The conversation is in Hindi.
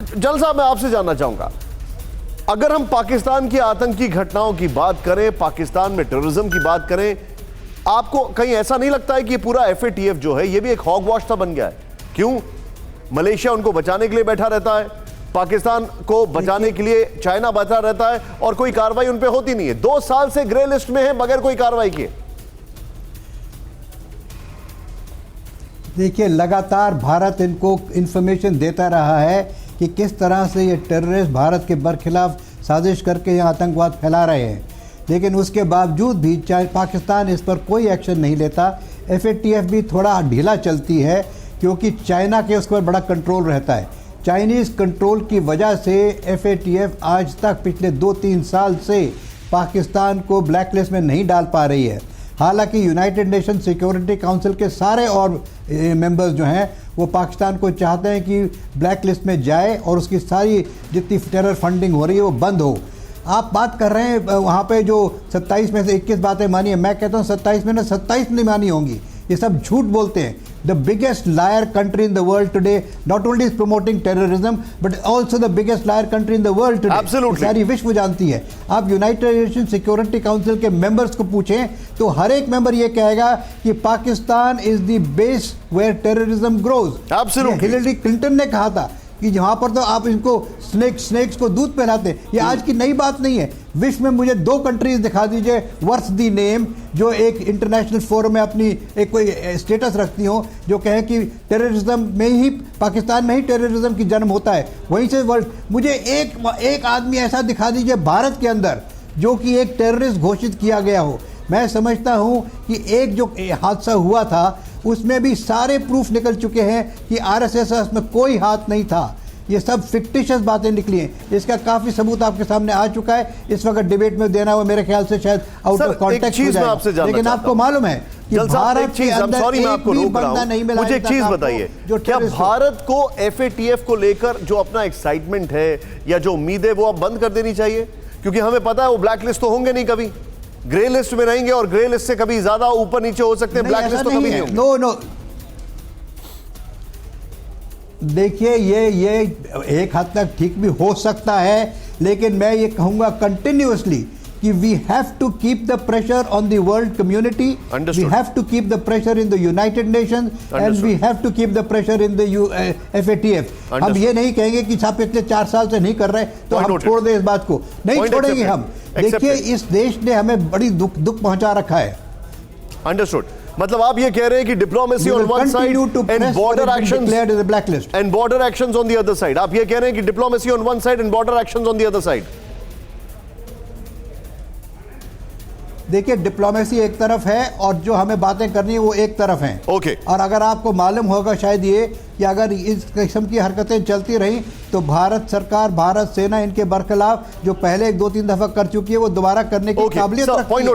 जल साहब, मैं आपसे जानना चाहूंगा, अगर हम पाकिस्तान की आतंकी घटनाओं की बात करें, पाकिस्तान में टेररिज्म की बात करें, आपको कहीं ऐसा नहीं लगता है कि ये पूरा FATF जो है ये भी एक हॉगवॉश सा बन गया है? क्यों? मलेशिया उनको बचाने के लिए बैठा रहता है, पाकिस्तान को बचाने के लिए चाइना बैठा रहता है, और कोई कार्रवाई उन पे होती नहीं है। 2 साल से ग्रे लिस्ट में है बगैर कोई कार्रवाई किए। देखिए, लगातार भारत इनको इंफॉर्मेशन देता रहा है कि किस तरह से ये टेररिस्ट भारत के बरखिलाफ साजिश करके यहाँ आतंकवाद फैला रहे हैं, लेकिन उसके बावजूद भी पाकिस्तान इस पर कोई एक्शन नहीं लेता। FATF भी थोड़ा ढीला चलती है क्योंकि चाइना के उस पर बड़ा कंट्रोल रहता है। चाइनीज़ कंट्रोल की वजह से FATF आज तक पिछले 2-3 साल से पाकिस्तान को ब्लैक लिस्ट में नहीं डाल पा रही है। हालांकि यूनाइटेड नेशन सिक्योरिटी काउंसिल के सारे और मेंबर्स जो हैं वो पाकिस्तान को चाहते हैं कि ब्लैक लिस्ट में जाए और उसकी सारी जितनी टेरर फंडिंग हो रही है वो बंद हो। आप बात कर रहे हैं वहाँ पे जो 27 में से 21 बातें मानी है, मैं कहता हूँ 27 में ना 27 नहीं मानी होंगी, ये सब झूठ बोलते हैं। The biggest liar country in the world today not only is promoting terrorism but also the biggest liar country in the world today. Absolutely. सारी विश्व जानती है। आप यूनाइटेड नेशन सिक्योरिटी काउंसिल के मेंबर्स को पूछें तो हर एक मेंबर ये कहेगा कि Pakistan is the base where terrorism grows. Absolutely. Hillary Clinton ने कहा था कि जहाँ पर तो आप इनको स्नेक्स को दूध पिलाते हैं। ये आज की नई बात नहीं है। विश्व में मुझे 2 कंट्रीज दिखा दीजिए वर्थ दी नेम जो एक इंटरनेशनल फोरम में अपनी एक कोई स्टेटस रखती हो जो कहे कि टेररिज्म में ही, पाकिस्तान में ही टेररिज्म की जन्म होता है, वहीं से वर्ल्ड। मुझे एक आदमी ऐसा दिखा दीजिए भारत के अंदर जो कि एक टेररिस्ट घोषित किया गया हो। मैं समझता हूँ कि एक जो हादसा हुआ था उसमें भी सारे प्रूफ निकल चुके हैं कि RSS में कोई हाथ नहीं था। ये सब फिक्टिशियस बातें निकली हैं। इसका काफ़ी सबूत आपके सामने आ चुका है। इस वक्त डिबेट में देना हुआ मेरे ख्याल से शायद आउट ऑफ कॉन्टेक्स्ट हो जाएगा, लेकिन आपको मालूम है कि भारत के अंदर एक भी बंदा नहीं मिला। मुझे एक चीज बताइए, क्या भारत को FATF को लेकर जो अपना एक्साइटमेंट है या जो उम्मीद है वो अब बंद कर देनी चाहिए? क्योंकि हमें पता है वो ब्लैक लिस्ट तो होंगे नहीं, कभी ग्रे लिस्ट में रहेंगे, और ग्रे लिस्ट से कभी ज्यादा ऊपर नीचे हो सकते हैं, ब्लैक लिस्ट तो कभी नहीं होंगे। नो, देखिए ये एक हद तक ठीक भी हो सकता है, लेकिन मैं ये कहूंगा कंटिन्यूअसली कि we have to keep the pressure on the world community, we have to keep the pressure in the United Nations and we have to keep the pressure in the FATF। हम ये नहीं कहेंगे कि साहब पिछले 4 साल से नहीं कर रहे तो हम छोड़ दें इस बात को, नहीं छोड़ेंगे हम। देखिए, इस देश ने हमें बड़ी दुख पहुंचा रखा है। अंडरस्टूड। मतलब आप ये कह रहे हैं कि diplomacy on one side and border actions on the other side. आप ये कह रहे हैं कि diplomacy on one side and border actions on the other side. देखिए, डिप्लोमेसी एक तरफ है और जो हमें बातें करनी है वो एक तरफ हैं। ओके। और अगर आपको मालूम होगा शायद ये कि अगर इस किस्म की हरकतें चलती रहीं तो भारत सरकार, भारत सेना इनके बरखिलाफ जो पहले 1-2-3 दफा कर चुकी है वो दोबारा करने की काबिलियत रखती है।